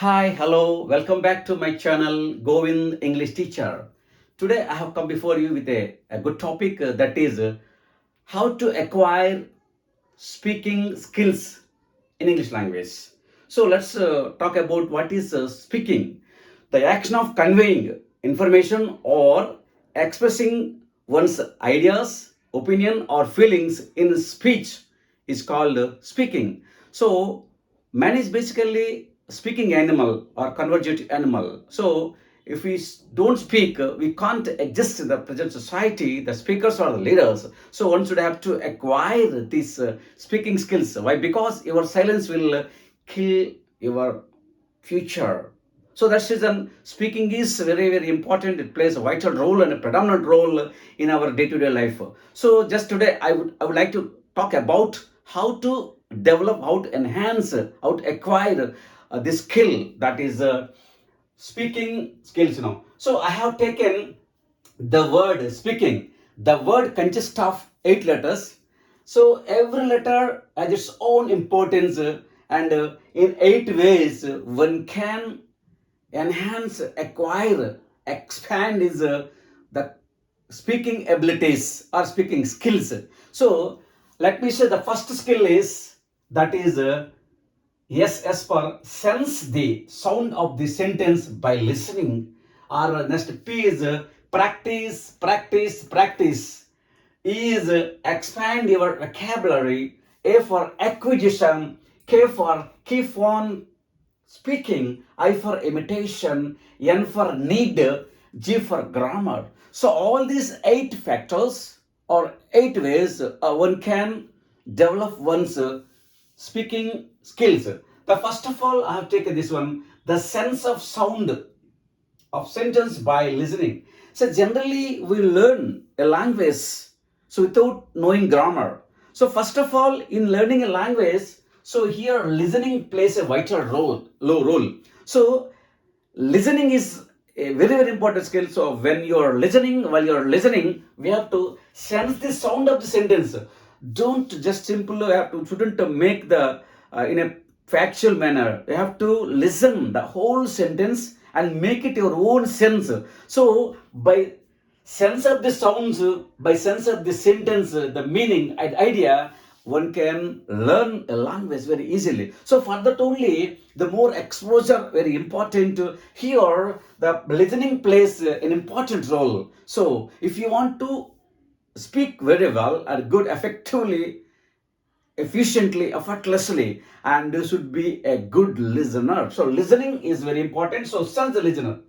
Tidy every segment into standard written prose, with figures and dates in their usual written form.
Hi, hello, welcome back to my channel, Govind English Teacher. Today I have come before you with a good topic that is how to acquire speaking skills in English language. So let's talk about what is speaking. The action of conveying information or expressing one's ideas, opinion or feelings in speech is called speaking. So man is basically speaking animal or convergent animal. So if we don't speak, we can't exist in the present society. The speakers are the leaders. So one should have to acquire these speaking skills. Why? Because your silence will kill your future. So that's reason speaking is very, very important. It plays a vital role and a predominant role in our day-to-day life. So just today, I would like to talk about how to develop, how to enhance, how to acquire this skill that is speaking skills. So I have taken the word speaking. The word consists of 8 letters. So every letter has its own importance, and in 8 ways one can enhance, acquire, expand is the speaking abilities or speaking skills. So let me say the first skill is that is yes, as per sense the sound of the sentence by listening. Or next P is practice, practice, practice. E is expand your vocabulary. A for acquisition. K for keep on speaking. I for imitation. N for need. G for grammar. So all these 8 factors or 8 ways one can develop one's speaking skills. The first of all, I have taken this one, the sense of sound of sentence by listening. So generally we learn a language so without knowing grammar. So first of all, in learning a language, so here listening plays a vital role, low role. So listening is a very, very important skill. So when you're listening, while you're listening, we have to sense the sound of the sentence. Don't just simply have to, shouldn't make the in a factual manner. You have to listen the whole sentence and make it your own sense. So by sense of the sounds, by sense of the sentence, the meaning and idea, one can learn a language very easily. So for that only, the more exposure very important. Here, the listening plays an important role. So if you want to speak very well and good, effectively, efficiently, effortlessly, and you should be a good listener. So listening is very important. So sense the listener.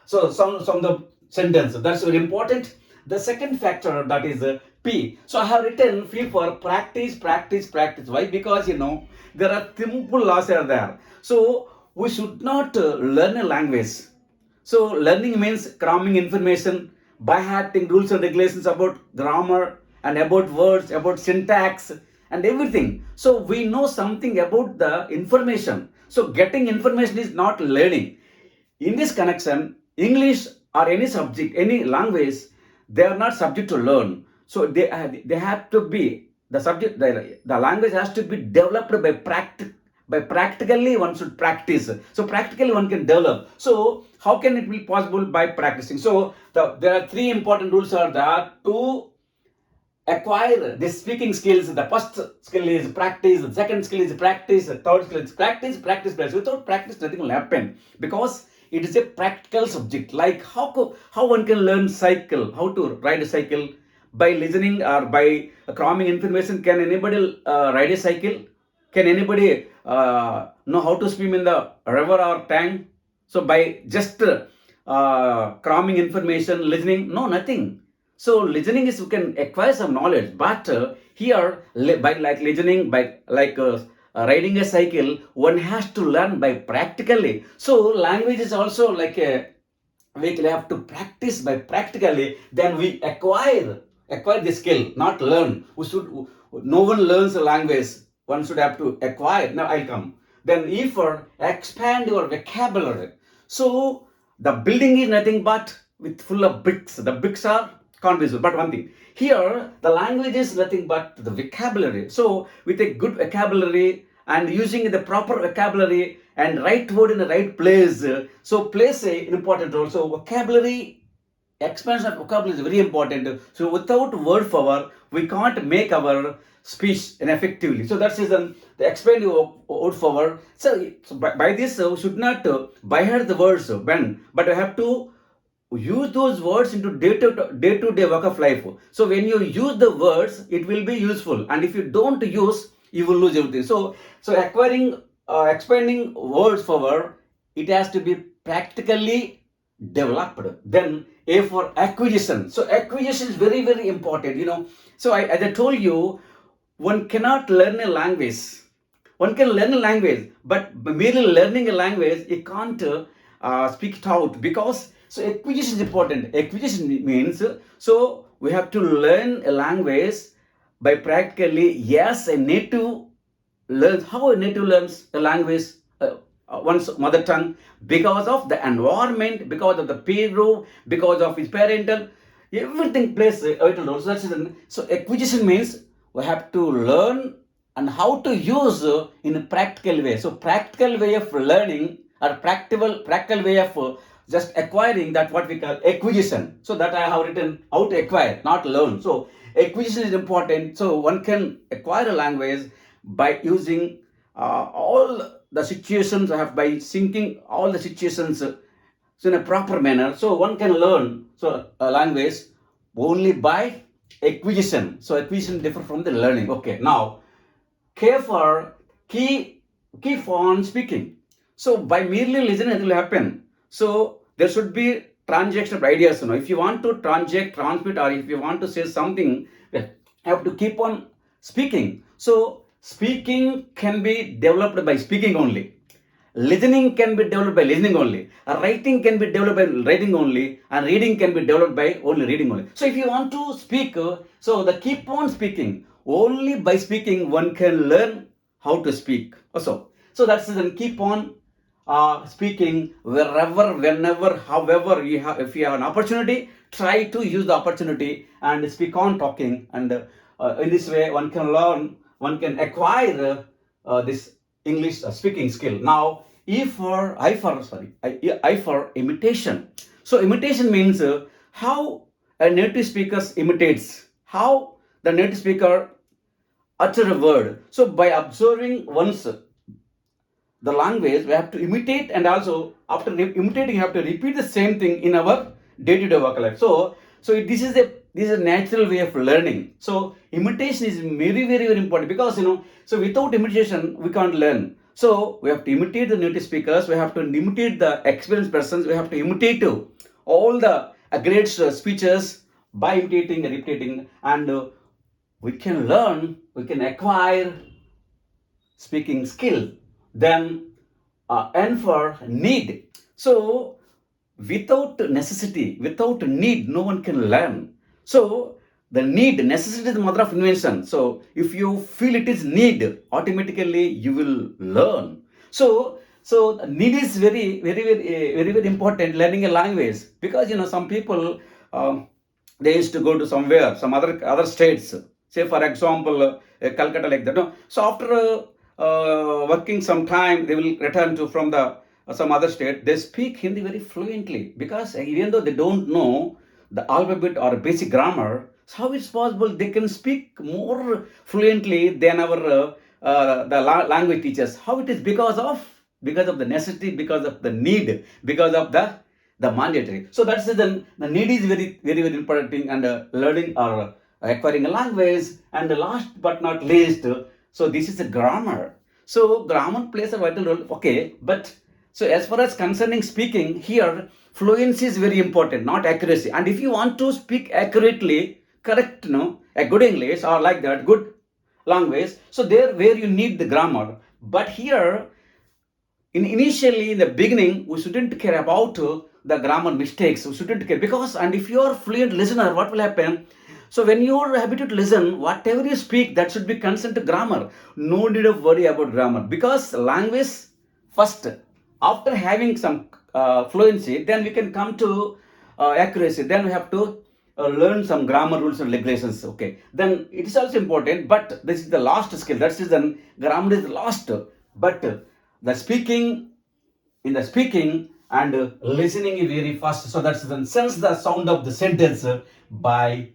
So some the sentence that's very important. The second factor that is P. So I have written P for practice, practice, practice. Why? Because there are simple laws are there. So we should not learn a language. So learning means cramming information, by hearting rules and regulations about grammar and about words, about syntax and everything. So we know something about the information. So getting information is not learning. In this connection, English or any subject, any language, they are not subject to learn. So they have to be the subject. The language has to be developed by practice. By practically one should practice. So practically one can develop. So how can it be possible? By practicing. So there are 3 important rules are there to acquire the speaking skills. The first skill is practice, the second skill is practice, the third skill is practice, practice, practice. Without practice, nothing will happen because it is a practical subject. Like how one can learn cycle, how to ride a cycle by listening or by cramming information. Can anybody ride a cycle? Can anybody know how to swim in the river or tank? So by just cramming information, listening, no, nothing. So listening is you can acquire some knowledge, but here by like listening, by like riding a cycle, one has to learn by practically. So language is also like a we have to practice by practically. Then we acquire the skill, not learn. We should no one learns a language. One should have to acquire. Now I'll come. Then E for expand your vocabulary. So the building is nothing but with full of bricks. The bricks are can't be used. But one thing here, the language is nothing but the vocabulary. So with a good vocabulary and using the proper vocabulary, and right word in the right place. So plays a important role. So vocabulary expansion of vocabulary is very important. So without word power, we can't make our speech effectively. So that's the expand word power. So by this, we should not by heart the words when, but we have to use those words into day-to-day work of life. So when you use the words, it will be useful, and if you don't use, you will lose everything. So acquiring expanding words power, it has to be practically developed. Then A for acquisition. So acquisition is very, very important, so as I told you, one cannot learn a language. One can learn a language, but merely learning a language, you can't speak it out, because so acquisition is important. Acquisition means, so we have to learn a language by practically, yes, a native learns. How a native learns a language, one's mother tongue, because of the environment, because of the peer group, because of his parental, everything plays a vital role. So acquisition means we have to learn and how to use in a practical way. So practical way of learning, or practical way of just acquiring, that what we call acquisition. So that I have written how to acquire, not learn. So acquisition is important. So one can acquire a language by using all the situations, I have by syncing all the situations so in a proper manner. So one can learn a language only by acquisition. So acquisition different from the learning. Okay, now K for keep on speaking. So by merely listening, it will happen. So there should be transaction of ideas. If you want to transmit, or if you want to say something, you have to keep on speaking. So speaking can be developed by speaking only. Listening can be developed by listening only. Writing can be developed by writing only, and reading can be developed by only reading only. So if you want to speak, so the keep on speaking. Only by speaking one can learn how to speak. Also, so that's the keep on speaking wherever, whenever, however you have. If you have an opportunity, try to use the opportunity and speak on talking. And in this way, one can learn, one can acquire this English speaking skill. Now, I for imitation. So imitation means how a native speaker imitates, how the native speaker utter a word. So by observing once the language, we have to imitate, and also after imitating, you have to repeat the same thing in our day-to-day work life. So this is a natural way of learning. So imitation is very, very, very important, because so without imitation we can't learn. So we have to imitate the native speakers, we have to imitate the experienced persons, we have to imitate all the great speeches by imitating and repeating, and we can learn, we can acquire speaking skill. Then N for need. So without necessity, without need, no one can learn. So the need, necessity is the mother of invention. So if you feel it is need, automatically you will learn. So need is very, very, very, very, very important learning a language, because some people they used to go to somewhere, some other states. Say for example, Calcutta, like that. No? So after working some time, they will return to from the some other state. They speak Hindi very fluently, because even though they don't know the alphabet or basic grammar, so how it's possible they can speak more fluently than our the language teachers? How it is? Because of the necessity, because of the need, because of the mandatory. So that's the need is very, very, very important thing, and learning or acquiring a language. And the last but not least, so this is a grammar. So grammar plays a vital role. Okay, but so as far as concerning speaking, here fluency is very important, not accuracy. And if you want to speak accurately, correct, a good English or like that, good language, so there where you need the grammar. But here, initially in the beginning, we shouldn't care about the grammar mistakes. We shouldn't care, because, and if you are fluent listener, what will happen? So when you are habituated to listen, whatever you speak, that should be consistent to grammar. No need of worry about grammar, because language first. After having some fluency, then we can come to accuracy. Then we have to learn some grammar rules and regulations. Okay. Then it is also important, but this is the last skill. That is then grammar is the last. But the speaking and listening is very fast. So that's then sense the sound of the sentence by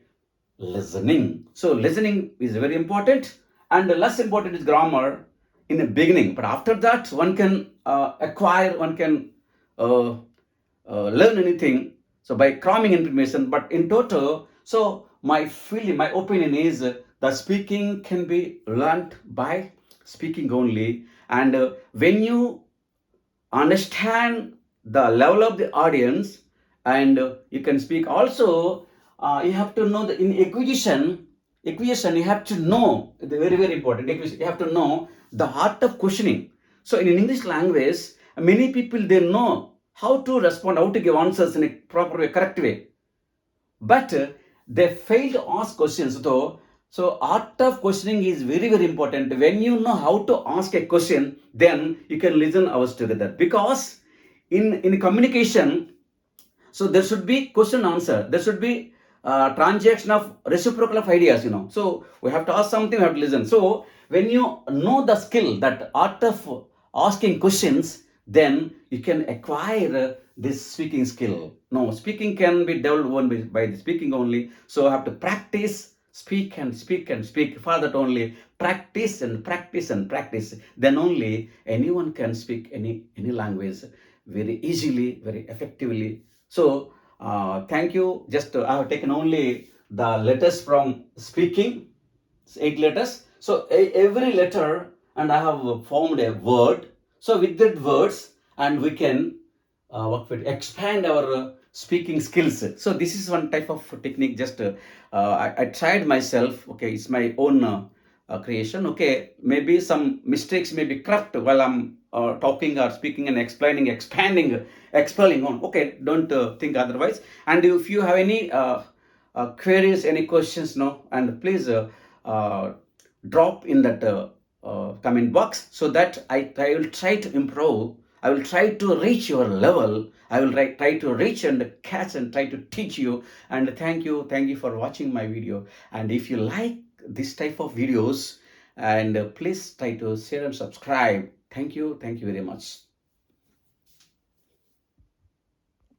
listening. So listening is very important, and less important is grammar in the beginning. But after that, one can acquire, one can uh, learn anything. So by cramming information, but in total, so my feeling, my opinion is the speaking can be learned by speaking only. And when you understand the level of the audience, and you can speak also, you have to know that in acquisition you have to know the very very important acquisition, you have to know the art of questioning. So in English language, many people they know how to respond, how to give answers in a proper way, correct way, but they fail to ask questions though. So art of questioning is very very important. When you know how to ask a question, then you can listen ours together, because in communication, so there should be question answer, there should be transaction of reciprocal of ideas, so we have to ask something, we have to listen. So when you know the skill, that art of asking questions, then you can acquire this speaking skill. No, speaking can be developed only by the speaking only. So I have to practice, speak and speak and speak. For that only, practice and practice and practice. Then only anyone can speak any language very easily, very effectively. So thank you. Just I have taken only the letters from speaking, 8 letters. So every letter, and I have formed a word. So with that words, and we can work with expand our speaking skills. So this is one type of technique. Just I tried myself. Okay, it's my own creation. Okay, maybe some mistakes may be correct while I'm talking or speaking and explaining, expanding, expelling on. Okay, don't think otherwise. And if you have any queries, any questions, no, and please uh, drop in that comment box, so that I will try to improve. I will try to reach your level. I will try to reach and catch and try to teach you. And thank you for watching my video. And if you like this type of videos, and please try to share and subscribe. Thank you very much.